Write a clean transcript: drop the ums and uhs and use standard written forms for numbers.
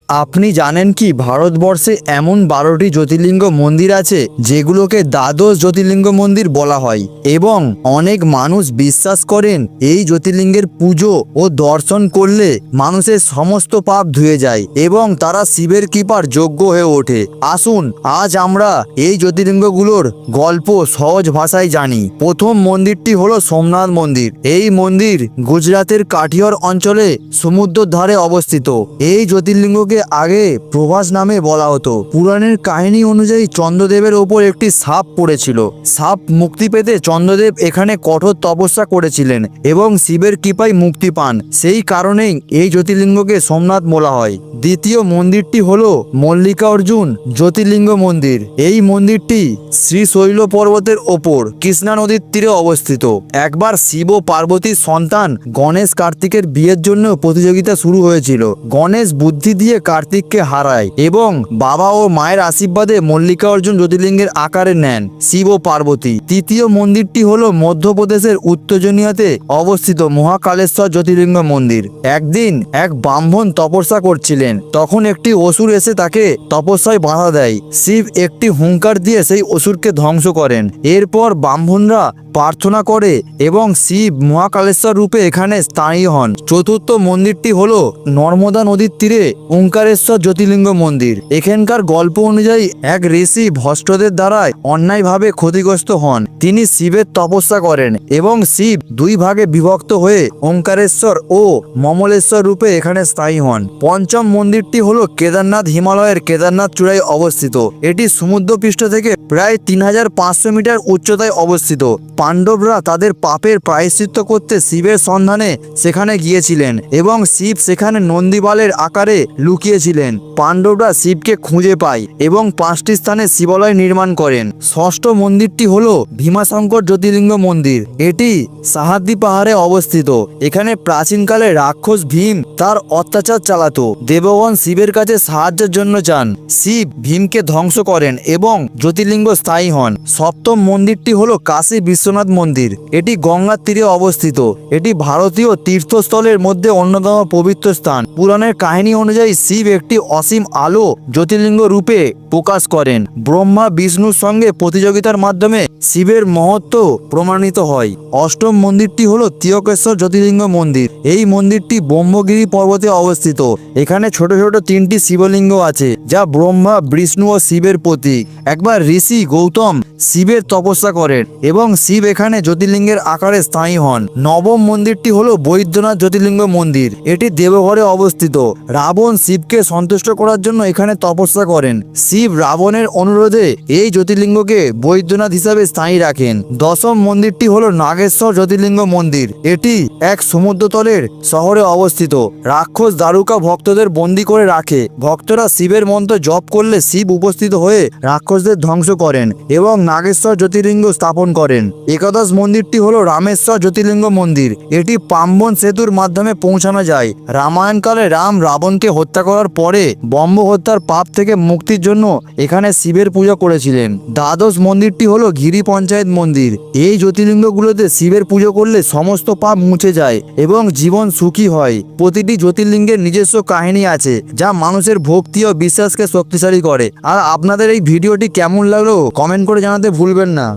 আপনি জানেন কি ভারতবর্ষে এমন 12টি জ্যোতির্লিঙ্গ মন্দির আছে যেগুলোকে দ্বাদশ জ্যোতির্লিঙ্গ মন্দির বলা হয় এবং অনেক মানুষ বিশ্বাস করেন এই জ্যোতির্লিঙ্গের পুজো ও দর্শন করলে মানুষের সমস্ত পাপ ধুয়ে যায় এবং তারা শিবের কৃপার যোগ্য হয়ে ওঠে। আসুন আজ আমরা এই জ্যোতির্লিঙ্গগুলোর গল্প সহজ ভাষায় জানি। প্রথম মন্দিরটি হলো সোমনাথ মন্দির। এই মন্দির গুজরাতের কাঠিয়র অঞ্চলে সমুদ্রের ধারে অবস্থিত। এই জ্যোতির্লিঙ্গকে আগে প্রভাস নামে বলা হতো। পুরাণের কাহিনী অনুযায়ী চন্দ্রদেবের ওপর একটি সাপ পড়েছিল। সাপ মুক্তি পেতে চন্দ্রদেব এখানে কঠোর তপস্যা করেছিলেন এবং শিবের কৃপায় মুক্তি পান। সেই কারণেই এই জ্যোতির্লিঙ্গকে সোমনাথ বলা হয়। দ্বিতীয় মন্দিরটি হলো মল্লিকার্জুন জ্যোতির্লিঙ্গ মন্দির। এই মন্দিরটি শ্রীশৈল পর্বতের ওপর কৃষ্ণা নদীর তীরে অবস্থিত। একবার শিব ও পার্বতীর সন্তান গণেশ কার্তিকের বিয়ের জন্য প্রতিযোগিতা শুরু হয়েছিল। গণেশ বুদ্ধি দিয়ে কার্তিককে হারায় এবং বাবা ও মায়ের আশীর্বাদে মল্লিকার্জুন জ্যোতির্লিঙ্গের আকারে নেন শিব ও পার্বতী। তৃতীয় মন্দিরটি হলো মধ্যপ্রদেশের উত্তেজনিয়াতে অবস্থিত মহাকালেশ্বর জ্যোতির্লিঙ্গ মন্দির। একদিন এক ব্রাহ্মণ তপস্যা করছিলেন, তখন একটি অসুর এসে তাকে তপস্যায় বাধা দেয়। শিব একটি হুঙ্কার দিয়ে সেই অসুরকে ধ্বংস করেন। এরপর ব্রাহ্মণরা প্রার্থনা করে এবং শিব মহাকালেশ্বর রূপে এখানে স্থায়ী হন। চতুর্থ মন্দিরটি হলো নর্মদা নদীর তীরে ওঙ্কারেশ্বর জ্যোতির্লিঙ্গ মন্দির। এখানকার গল্প অনুযায়ী এক ঋষি ভষ্টদের দ্বারায় অন্যায়ভাবে ক্ষতিগ্রস্ত হন। তিনি শিবের তপস্যা করেন এবং শিব দুই ভাগে বিভক্ত হয়ে ওঙ্কারেশ্বর ও মমলেশ্বর রূপে এখানে স্থায়ী হন। পঞ্চম মন্দিরটি হলো কেদারনাথ। হিমালয়ের কেদারনাথ চূড়ায় অবস্থিত। এটি সমুদ্রপৃষ্ঠ থেকে প্রায় 3500 মিটার উচ্চতায় অবস্থিত। পাণ্ডবরা তাদের পাপের প্রায়শ্চিত্ত করতে শিবের সন্ধানে সেখানে গিয়েছিলেন এবং শিব সেখানে নন্দীবালের আকারে লুকিয়েছিলেন। পাণ্ডবরা শিবকে খুঁজে পায় এবং 5টি স্থানে শিবালয় নির্মাণ করেন। ষষ্ঠ মন্দিরটি হলো ভীমাশঙ্কর জ্যোতির্লিঙ্গ মন্দির। এটি সাহাদ্রি পাহাড়ে অবস্থিত। এখানে প্রাচীনকালে রাক্ষস ভীম তার অত্যাচার চালাতো। দেবগণ শিবের কাছে সাহায্যের জন্য চান। শিব ভীমকে ধ্বংস করেন এবং জ্যোতির্লিঙ্গ স্থায়ী হন। সপ্তম মন্দিরটি হলো কাশী বিশ্বনাথ মন্দির। এটি গঙ্গার তীরে অবস্থিত। এটি ভারতীয় তীর্থস্থলের মধ্যে অন্যতম পবিত্র স্থান। পুরাণের কাহিনী অনুযায়ী শিব একটি অসীম আলো জ্যোতির্লিঙ্গ রূপে প্রকাশ করেন। ব্রহ্মা বিষ্ণুর সঙ্গে প্রতিযোগিতার মাধ্যমে শিবের মহত্ব প্রমাণিত হয়। অষ্টম মন্দিরটি হলো তিয়কেশ্বর জ্যোতির্লিঙ্গ মন্দির। এই মন্দিরটি ব্রহ্মগিরি পর্বতে অবস্থিত। এখানে ছোট ছোট 3টি শিবলিঙ্গ আছে যা ব্রহ্মা বিষ্ণু ও শিবের প্রতীক। একবার ঋষি গৌতম শিবের তপস্যা করেন এবং শিব এখানে জ্যোতির্লিঙ্গের আকারে স্থায়ী হন। নবম মন্দিরটি হলো বৈদ্যনাথ জ্যোতির্লিঙ্গ মন্দির। এটি দেবঘরে অবস্থিত। রাবণ শিবকে সন্তুষ্ট করার জন্য এখানে তপস্যা করেন। শিব রাবণের অনুরোধে এই জ্যোতির্লিঙ্গকে বৈদ্যনাথ হিসাবে স্থায়ী রাখেন। দশম মন্দিরটি হলো নাগেশ্বর জ্যোতির্লিঙ্গ মন্দির। এটি এক সমুদ্রতলের শহরে অবস্থিত। রাক্ষস দারুকা ভক্তদের বন্দী করে রাখে। ভক্তরা শিবের মন্ত্র জপ করলে শিব উপস্থিত হয়ে রাক্ষসদের ধ্বংস করেন এবং নাগেশ্বর জ্যোতির্লিঙ্গ স্থাপন করেন। একাদশ মন্দিরটি হলো রামেশ্বর জ্যোতির্লিঙ্গ মন্দির। এটি পাম্বন সেতুর মাধ্যমে পৌঁছানো যায়। রামায়ণকালে রাম রাবণকে হত্যা করার পরে ব্রহ্ম হত্যার পাপ থেকে মুক্তির জন্য এখানে শিবের পূজা করেছিলেন। দ্বাদশ মন্দিরটি হলো গিরি পঞ্চায়েত মন্দির। এই জ্যোতির্লিঙ্গগুলোতে শিবের পুজো করলে সমস্ত পাপ মুছে যায় এবং জীবন সুখী হয়। প্রতিটি জ্যোতির্লিঙ্গের নিজস্ব কাহিনী আছে যা মানুষের ভক্তি ও বিশ্বাসকে শক্তিশালী করে। আর আপনাদের এই ভিডিওটি কেমন লাগলো কমেন্ট করে জানাতে ভুলবেন না।